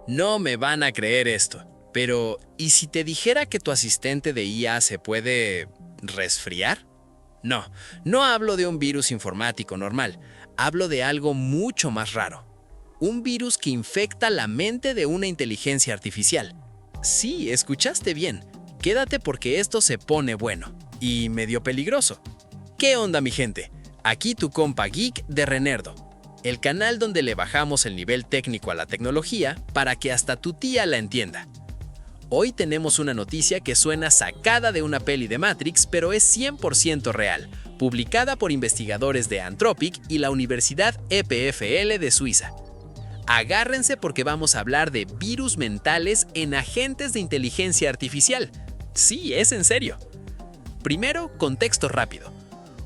No me van a creer esto, pero ¿y si te dijera que tu asistente de IA se puede resfriar? No, no hablo de un virus informático normal, hablo de algo mucho más raro. Un virus que infecta la mente de una inteligencia artificial. Sí, escuchaste bien. Quédate porque esto se pone bueno y medio peligroso. ¿Qué onda, mi gente? Aquí tu compa geek de Renerdo, el canal donde le bajamos el nivel técnico a la tecnología para que hasta tu tía la entienda. Hoy tenemos una noticia que suena sacada de una peli de Matrix, pero es 100% real, publicada por investigadores de Anthropic y la Universidad EPFL de Suiza. Agárrense porque vamos a hablar de virus mentales en agentes de inteligencia artificial. Sí, es en serio. Primero, contexto rápido.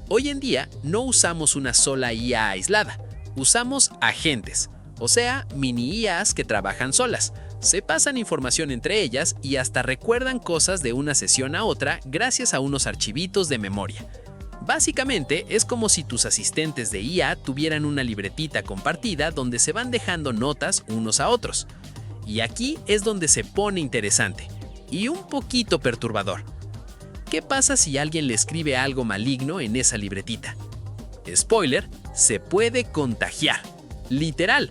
Hoy en día no usamos una sola IA aislada, usamos agentes, o sea, mini IAs que trabajan solas. Se pasan información entre ellas y hasta recuerdan cosas de una sesión a otra gracias a unos archivitos de memoria. Básicamente, es como si tus asistentes de IA tuvieran una libretita compartida donde se van dejando notas unos a otros. Y aquí es donde se pone interesante y un poquito perturbador. ¿Qué pasa si alguien le escribe algo maligno en esa libretita? Spoiler, se puede contagiar. Literal.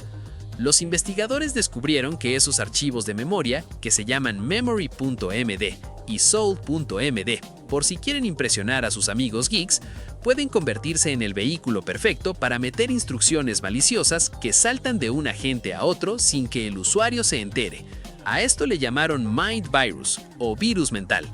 Los investigadores descubrieron que esos archivos de memoria, que se llaman memory.md y soul.md, por si quieren impresionar a sus amigos geeks, pueden convertirse en el vehículo perfecto para meter instrucciones maliciosas que saltan de un agente a otro sin que el usuario se entere. A esto le llamaron Mind Virus o virus mental.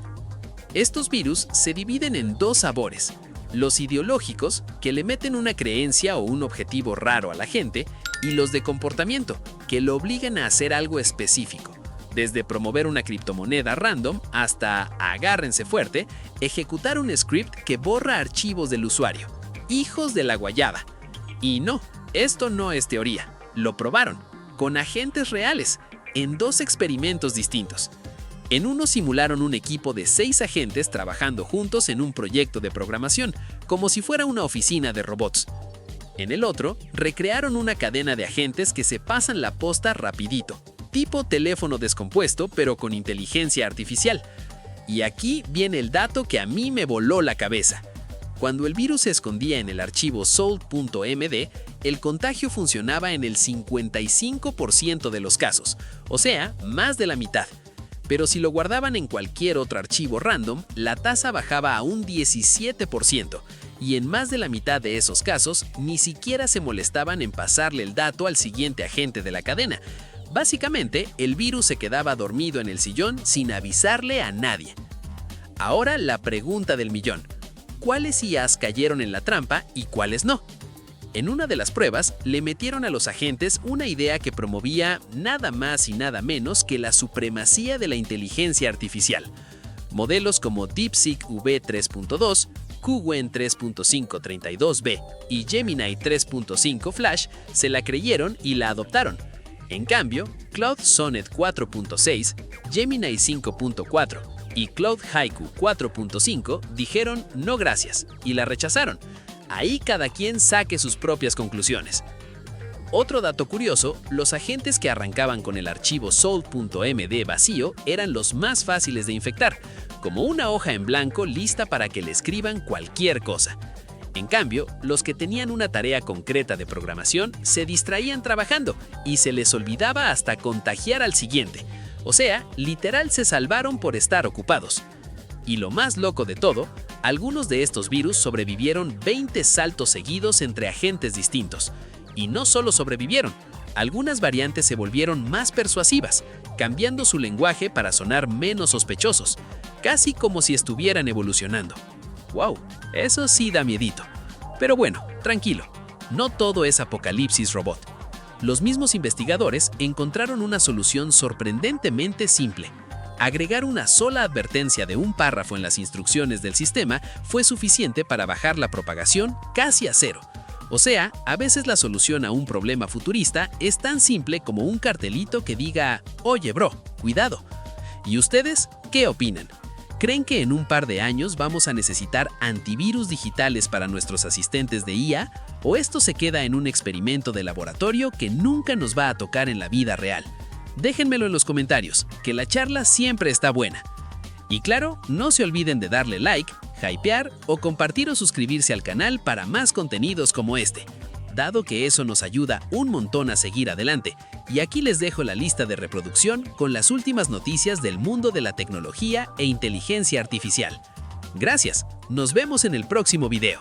Estos virus se dividen en dos sabores: los ideológicos, que le meten una creencia o un objetivo raro a la gente, y los de comportamiento, que lo obligan a hacer algo específico, desde promover una criptomoneda random hasta, agárrense fuerte, ejecutar un script que borra archivos del usuario. Hijos de la guayaba. Y no, esto no es teoría, lo probaron, con agentes reales, en dos experimentos distintos. En uno simularon un equipo de 6 agentes trabajando juntos en un proyecto de programación, como si fuera una oficina de robots. En el otro, recrearon una cadena de agentes que se pasan la posta rapidito, tipo teléfono descompuesto pero con inteligencia artificial. Y aquí viene el dato que a mí me voló la cabeza. Cuando el virus se escondía en el archivo soul.md, el contagio funcionaba en el 55% de los casos, o sea, más de la mitad. Pero si lo guardaban en cualquier otro archivo random, la tasa bajaba a un 17%, y en más de la mitad de esos casos, ni siquiera se molestaban en pasarle el dato al siguiente agente de la cadena. Básicamente, el virus se quedaba dormido en el sillón sin avisarle a nadie. Ahora la pregunta del millón: ¿cuáles IAs cayeron en la trampa y cuáles no? En una de las pruebas, le metieron a los agentes una idea que promovía nada más y nada menos que la supremacía de la inteligencia artificial. Modelos como DeepSeek V3.2, Qwen 3.532b y Gemini 3.5 Flash se la creyeron y la adoptaron. En cambio, Claude Sonnet 4.6, Gemini 5.4 y Claude Haiku 4.5 dijeron no gracias y la rechazaron. Ahí cada quien saque sus propias conclusiones. Otro dato curioso, los agentes que arrancaban con el archivo soul.md vacío eran los más fáciles de infectar, como una hoja en blanco lista para que le escriban cualquier cosa. En cambio, los que tenían una tarea concreta de programación se distraían trabajando y se les olvidaba hasta contagiar al siguiente. O sea, literal se salvaron por estar ocupados. Y lo más loco de todo, algunos de estos virus sobrevivieron 20 saltos seguidos entre agentes distintos. Y no solo sobrevivieron, algunas variantes se volvieron más persuasivas, cambiando su lenguaje para sonar menos sospechosos, casi como si estuvieran evolucionando. ¡Wow! Eso sí da miedito. Pero bueno, tranquilo, no todo es apocalipsis robot. Los mismos investigadores encontraron una solución sorprendentemente simple. Agregar una sola advertencia de un párrafo en las instrucciones del sistema fue suficiente para bajar la propagación casi a cero. O sea, a veces la solución a un problema futurista es tan simple como un cartelito que diga «Oye, bro, cuidado». ¿Y ustedes qué opinan? ¿Creen que en un par de años vamos a necesitar antivirus digitales para nuestros asistentes de IA? ¿O esto se queda en un experimento de laboratorio que nunca nos va a tocar en la vida real? Déjenmelo en los comentarios, que la charla siempre está buena. Y claro, no se olviden de darle like, hypear o compartir o suscribirse al canal para más contenidos como este, dado que eso nos ayuda un montón a seguir adelante. Y aquí les dejo la lista de reproducción con las últimas noticias del mundo de la tecnología e inteligencia artificial. Gracias, nos vemos en el próximo video.